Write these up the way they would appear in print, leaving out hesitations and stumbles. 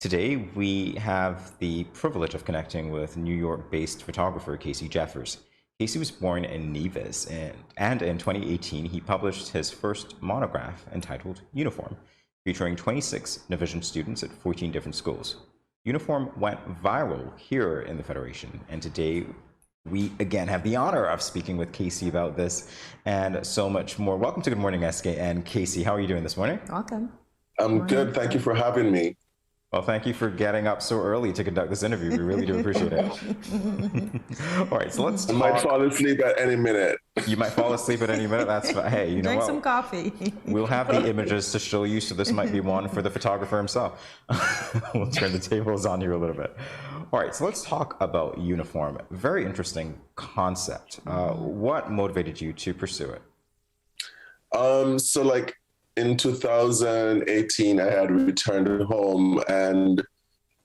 Today, we have the privilege of connecting with New York-based photographer Kacey Jeffers. Kacey was born in Nevis, and in 2018, he published his first monograph entitled Uniform, featuring 26 Nevisian students at 14 different schools. Uniform went viral here in the Federation, and today we again have the honor of speaking with Kacey about this and so much more. Welcome to Good Morning SKN. Kacey, how are you doing this morning? Welcome. I'm good. Thank you for having me. Well, thank you for getting up so early to conduct this interview. We really do appreciate it. All right, so let's talk. I might fall asleep at any minute. You might fall asleep at any minute. That's fine. Hey, you know Drink what? some coffee. We'll have the images to show you, so this might be one for the photographer himself. We'll turn the tables on you a little bit. All right, so let's talk about uniform. Very interesting concept. What motivated you to pursue it? In 2018, I had returned home and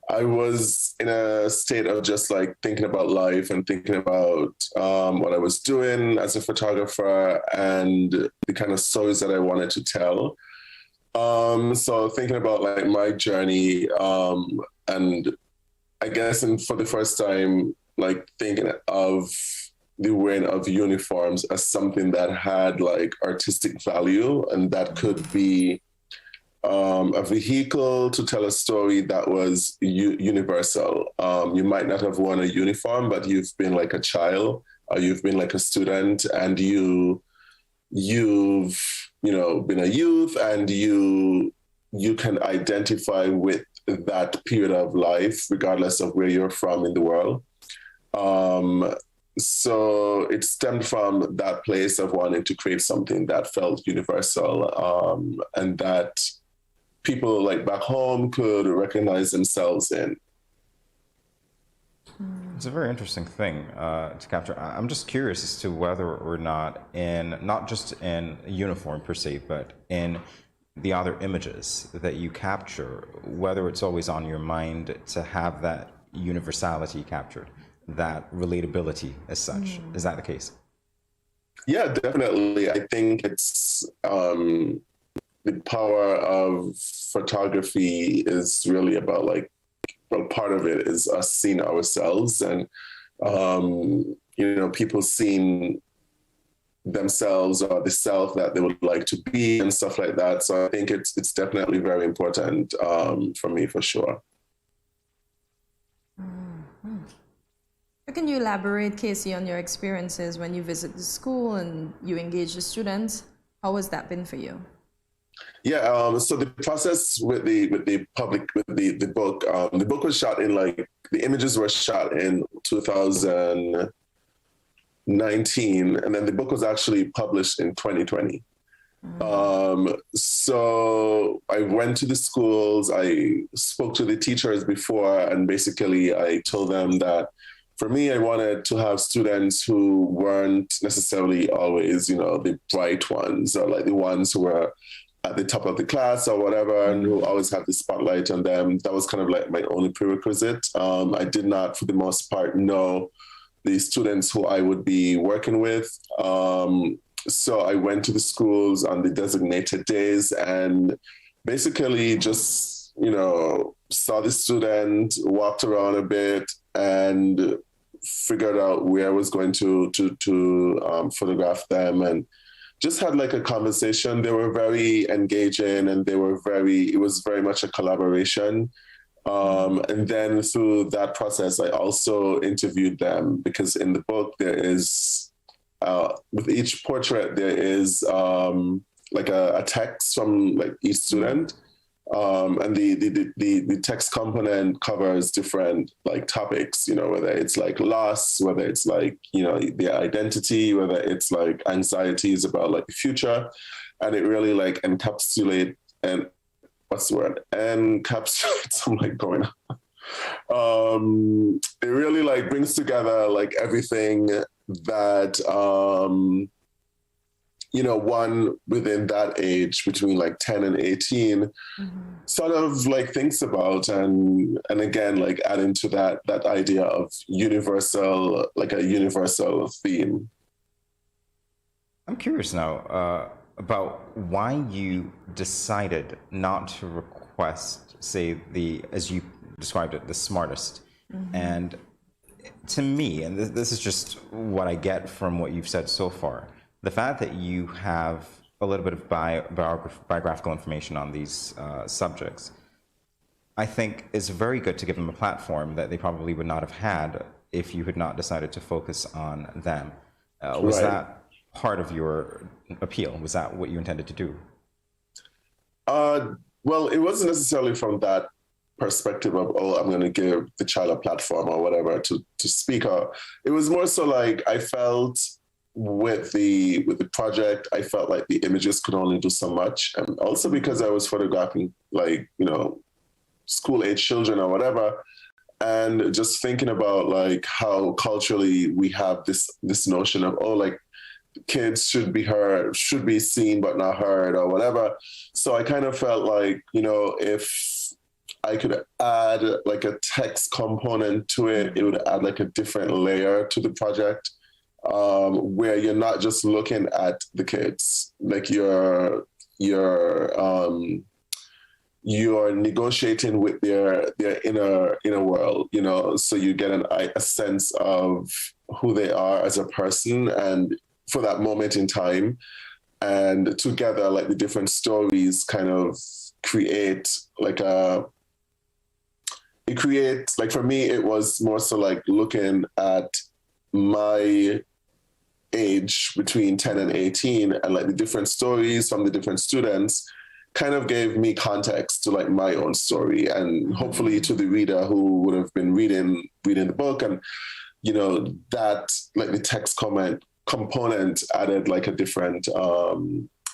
I was in a state of just like thinking about life and thinking about what I was doing as a photographer and the kind of stories that I wanted to tell. So thinking about like my journey and I guess for the first time, like thinking of the wearing of uniforms as something that had like artistic value and that could be a vehicle to tell a story that was universal. You might not have worn a uniform, but you've been like a child or you've been like a student and you've been a youth and you can identify with that period of life regardless of where you're from in the world. So it stemmed from that place of wanting to create something that felt universal and that people like back home could recognize themselves in. It's a very interesting thing to capture. I'm just curious as to whether or not not just in uniform per se, but in the other images that you capture, whether it's always on your mind to have that universality captured, that relatability as such. Is that the case? Yeah, definitely. I think it's the power of photography is really about like, well, part of it is us seeing ourselves and, people seeing themselves or the self that they would like to be and stuff like that. So I think it's definitely very important for me, for sure. Can you elaborate, Kacey, on your experiences when you visit the school and you engage the students? How has that been for you? Yeah, so the process with the book, the book was shot in the images were shot in 2019, and then the book was actually published in 2020. So I went to the schools, I spoke to the teachers before, and basically I told them that for me, I wanted to have students who weren't necessarily always, the bright ones or like the ones who were at the top of the class or whatever, and who always had the spotlight on them. That was kind of like my only prerequisite. I did not, for the most part, know the students who I would be working with. So I went to the schools on the designated days and basically just, saw the student, walked around a bit, and figured out where I was going to photograph them, and just had like a conversation. They were very engaging, and it was very much a collaboration. And then through that process, I also interviewed them because in the book there is, with each portrait there is like a text from like each student. And the text component covers different like topics, whether it's like loss, whether it's like, their identity, whether it's like anxieties about like the future. And it really like encapsulates, and what's the word? Encapsulates, I'm like going on. It really like brings together like everything that, one within that age between like 10 and 18 sort of like thinks about and again, like adding to that idea of universal, like a universal theme. I'm curious now about why you decided not to request say, as you described it, the smartest. And to me, and this is just what I get from what you've said so far, the fact that you have a little bit of biographical information on these subjects, I think is very good to give them a platform that they probably would not have had if you had not decided to focus on them. Was that part of your appeal? Was that what you intended to do? Well, it wasn't necessarily from that perspective of, oh, I'm going to give the child a platform or whatever to speak out. It was more so like I felt with the project, I felt like the images could only do so much. And also because I was photographing, like, you know, school age children or whatever, and just thinking about like how culturally we have this notion of, oh, like kids should be heard, should be seen but not heard or whatever. So I kind of felt like, you know, if I could add like a text component to it, it would add like a different layer to the project, where you're not just looking at the kids, like you're negotiating with their inner world, you know, so you get a sense of who they are as a person and for that moment in time. And together, like the different stories kind of create like for me, it was more so like looking at my age between 10 and 18 and like the different stories from the different students kind of gave me context to like my own story, and hopefully to the reader who would have been reading the book, and you know that like the text component added like a different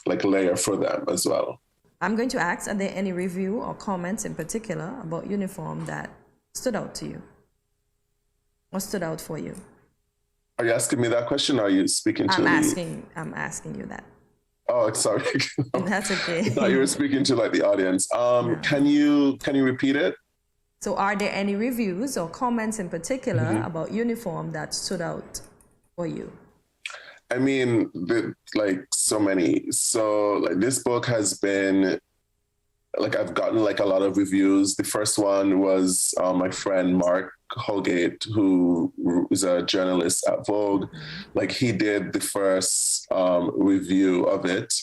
like layer for them as well. I'm going to ask, are there any review or comments in particular about uniform that stood out to you or stood out for you? Are you asking me that question, or are you speaking to I'm asking you that. Oh, sorry. That's okay. I thought you were speaking to like the audience. Yeah. Can you repeat it? So are there any reviews or comments in particular about uniform that stood out for you? I mean, like so many. So like this book has been, like I've gotten like a lot of reviews. The first one was my friend Mark Holgate, who is a journalist at Vogue. Like he did the first review of it.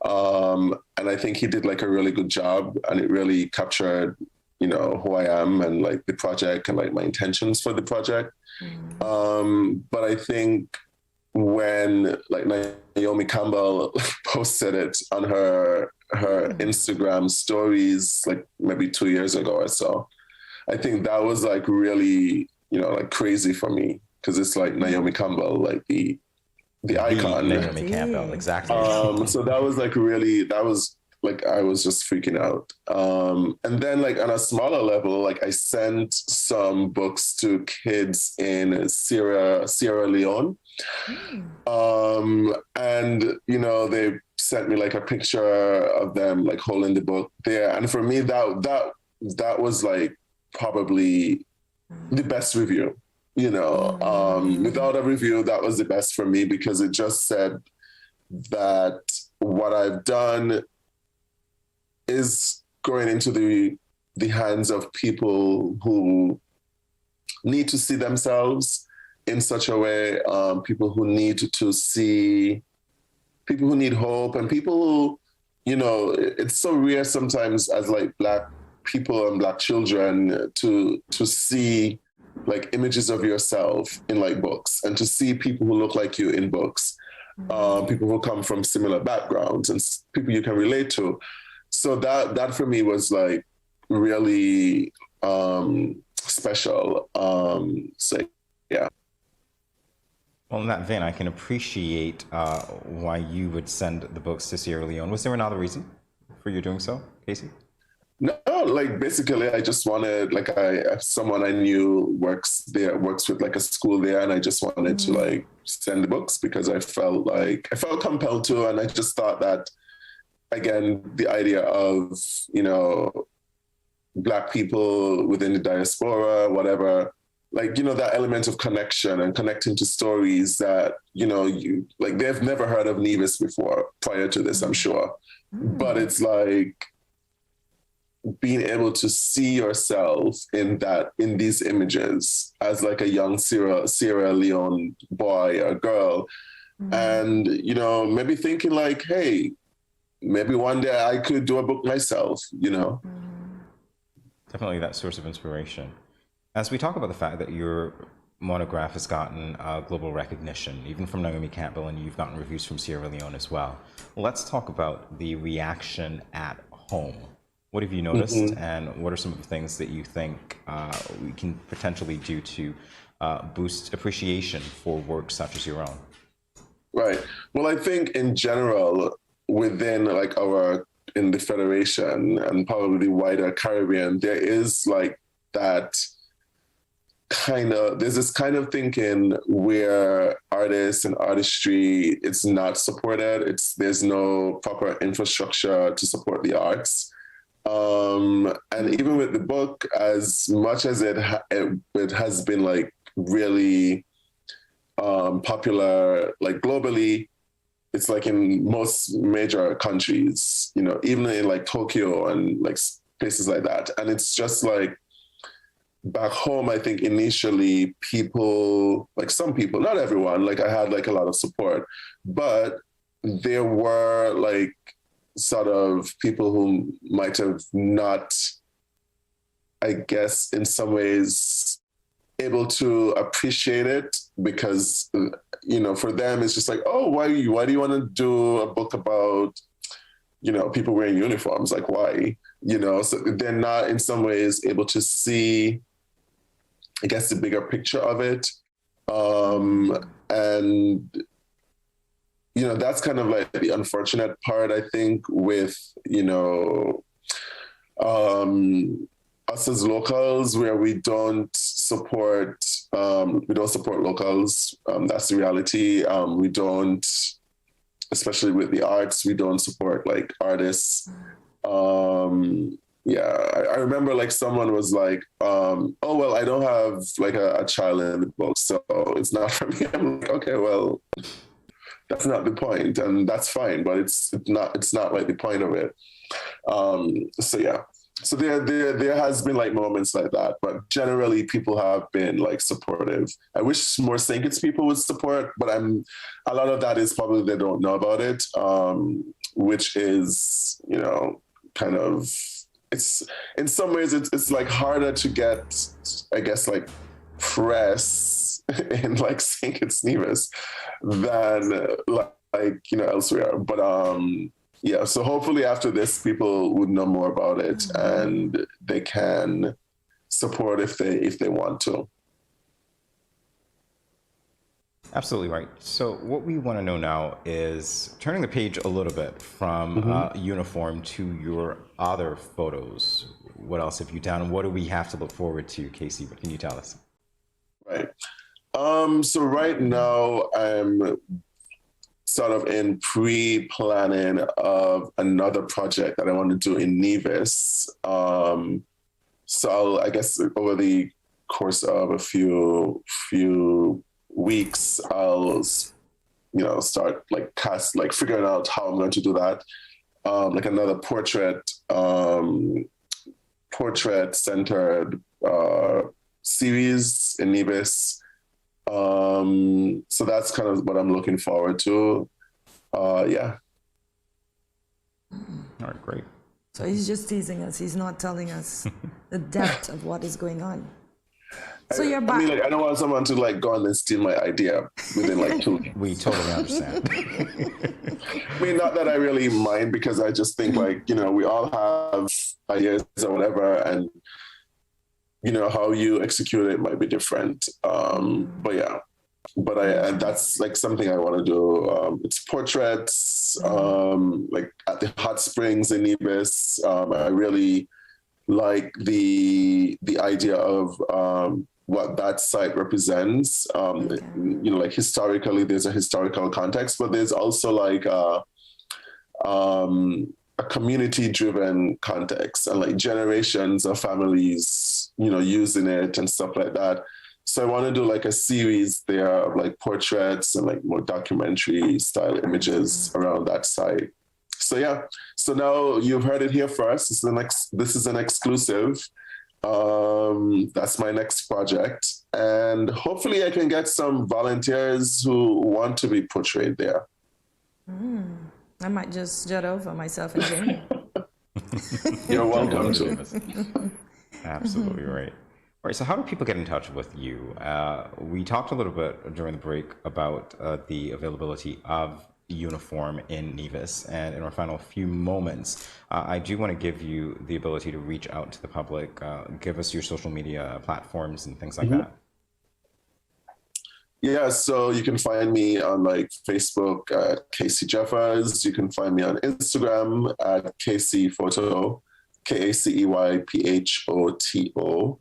And I think he did like a really good job, and it really captured, you know, who I am and like the project and like my intentions for the project. But I think when like Naomi Campbell posted it on her Instagram stories, like maybe 2 years ago or so, I think that was like really, you know, like crazy for me, because it's like Naomi Campbell, like the icon. Naomi Campbell, exactly. So that was like really, that was like, I was just freaking out. And then like on a smaller level, like I sent some books to kids in Sierra Leone. And, you know, they sent me like a picture of them like holding the book there. And for me, that was like probably the best review, you know. Without a review, that was the best for me, because it just said that what I've done is going into the hands of people who need to see themselves in such a way, people who need to see, people who need hope, and people who, you know, it's so rare sometimes as like Black people and Black children to see like images of yourself in like books, and to see people who look like you in books, people who come from similar backgrounds and people you can relate to. So that for me was like really special. So yeah. Well, in that vein, I can appreciate why you would send the books to Sierra Leone. Was there another reason for you doing so, Kacey? No, like basically I just wanted, like someone I knew works with like a school there, and I just wanted to like send the books because I felt compelled to, and I just thought that, again, the idea of, you know, Black people within the diaspora, whatever, like, you know, that element of connection and connecting to stories that, you know, you like, they've never heard of Nevis before prior to this, I'm sure. But it's like, being able to see yourself in these images as like a young Sierra Leone boy or girl. And, you know, maybe thinking like, hey, maybe one day I could do a book myself, you know? Definitely that source of inspiration. As we talk about the fact that your monograph has gotten global recognition, even from Naomi Campbell, and you've gotten reviews from Sierra Leone as well. Let's talk about the reaction at home. What have you noticed, and what are some of the things that you think we can potentially do to boost appreciation for work such as your own? Right. Well, I think in general, within like in the Federation and probably the wider Caribbean, there is like there's this kind of thinking where artists and artistry, it's not supported. There's no proper infrastructure to support the arts. And even with the book, as much as it has been like really popular, like globally, it's like in most major countries, you know, even in like Tokyo and like places like that. And it's just like back home, I think initially people, like some people, not everyone, like I had like a lot of support, but there were like sort of people who might have not, I guess, in some ways able to appreciate it because, you know, for them, it's just like, oh, why do you want to do a book about, you know, people wearing uniforms? Like, why? You know, so they're not in some ways able to see, I guess, the bigger picture of it. And, you know, that's kind of like the unfortunate part, I think, with, you know, us as locals, where we don't support locals. That's the reality. We don't, especially with the arts, we don't support like artists. Yeah, I remember like someone was like, oh, well, I don't have like a child in the book, so it's not for me. I'm like, okay, well, that's not the point, and that's fine, but it's not like the point of it. So yeah. So there has been like moments like that, but generally people have been like supportive. I wish more St. Kitts people would support, but a lot of that is probably they don't know about it, which is, you know, kind of, it's in some ways it's like harder to get, I guess, like press in like St. Kitts Nevis than like, you know, elsewhere. But yeah, so hopefully after this, people would know more about it and they can support if they want to. Absolutely right. So what we want to know now is turning the page a little bit from uniform to your other photos. What else have you done? And what do we have to look forward to, Kacey? What can you tell us? Right. So right now I'm sort of in pre-planning of another project that I want to do in Nevis. So I guess over the course of a few weeks, I'll, you know, start like figuring out how I'm going to do that. Like another portrait-centered series in Nevis. So that's kind of what I'm looking forward to. Yeah. All right, great. So he's just teasing us. He's not telling us the depth of what is going on. So you're back. I mean, like, I don't want someone to like go on and steal my idea within like 2 weeks. We totally understand. I mean, not that I really mind, because I just think like, you know, we all have ideas or whatever, and you know, how you execute it might be different. But yeah, and that's like something I want to do. It's portraits, like at the hot springs in Nevis. I really like the idea of what that site represents. You know, like historically, there's a historical context, but there's also like a community-driven context, and like generations of families, you know, using it and stuff like that. So I want to do like a series there of like portraits and like more documentary style images around that site. So yeah, so now you've heard it here first. This is an exclusive. That's my next project, and hopefully I can get some volunteers who want to be portrayed there. I might just jot over myself and Jamie. You're welcome to. Absolutely right. All right, so how do people get in touch with you? We talked a little bit during the break about the availability of uniform in Nevis, and in our final few moments, I do want to give you the ability to reach out to the public, give us your social media platforms and things like that. Yeah, so you can find me on like Facebook at Kacey Jeffers. You can find me on Instagram at Kacey Photo, KACEYPHOTO.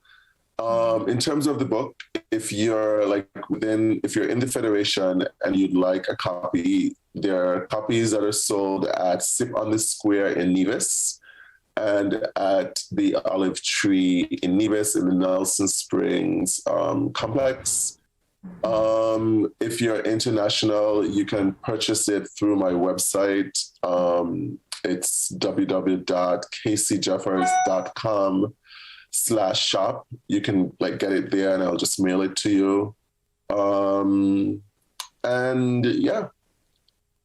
In terms of the book, if you're in the Federation and you'd like a copy, there are copies that are sold at Sip on the Square in Nevis and at the Olive Tree in Nevis in the Nelson Springs complex. If you're international, you can purchase it through my website. It's www.kaceyjeffers.com/shop. You can like get it there and I'll just mail it to you. And yeah,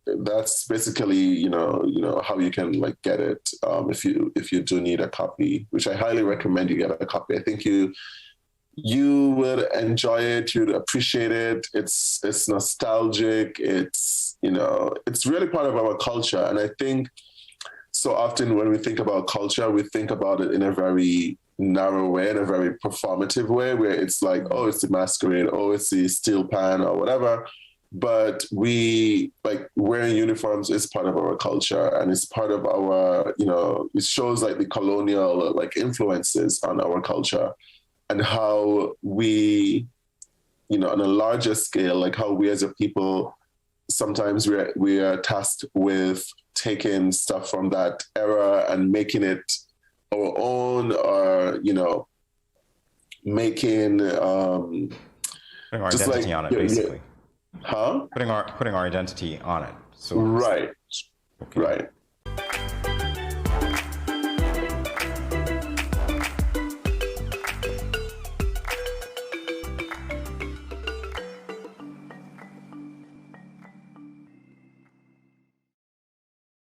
that's basically, how you can like get it. If you do need a copy, which I highly recommend you get a copy. I think you would enjoy it. You'd appreciate it. It's nostalgic. It's really part of our culture. And I think so often when we think about culture, we think about it in a very narrow way, in a very performative way, where it's like, oh, it's the masquerade, oh, it's the steel pan or whatever. But wearing uniforms is part of our culture, and it's part of our, it shows like the colonial like influences on our culture. And how we, on a larger scale, like how we as a people, sometimes we are tasked with taking stuff from that era and making it our own, or, making... putting our identity on it, basically. Huh? Putting our identity on it. So right. Okay. Right.